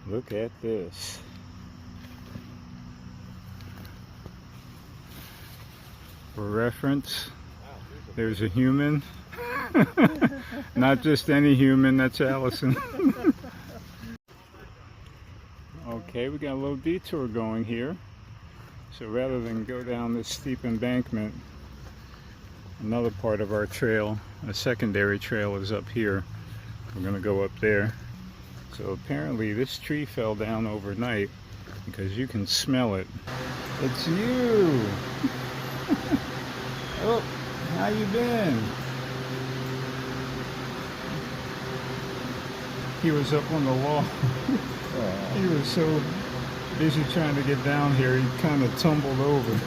Look at this. For reference, there's a human. Not just any human, that's Allison. Okay, we got a little detour going here. So rather than go down this steep embankment, another part of our trail, a secondary trail, is up here. We're going to go up there. So apparently this tree fell down overnight because you can smell it. It's you! Oh, how you been? He was up on the wall. He was so busy trying to get down here, he kind of tumbled over.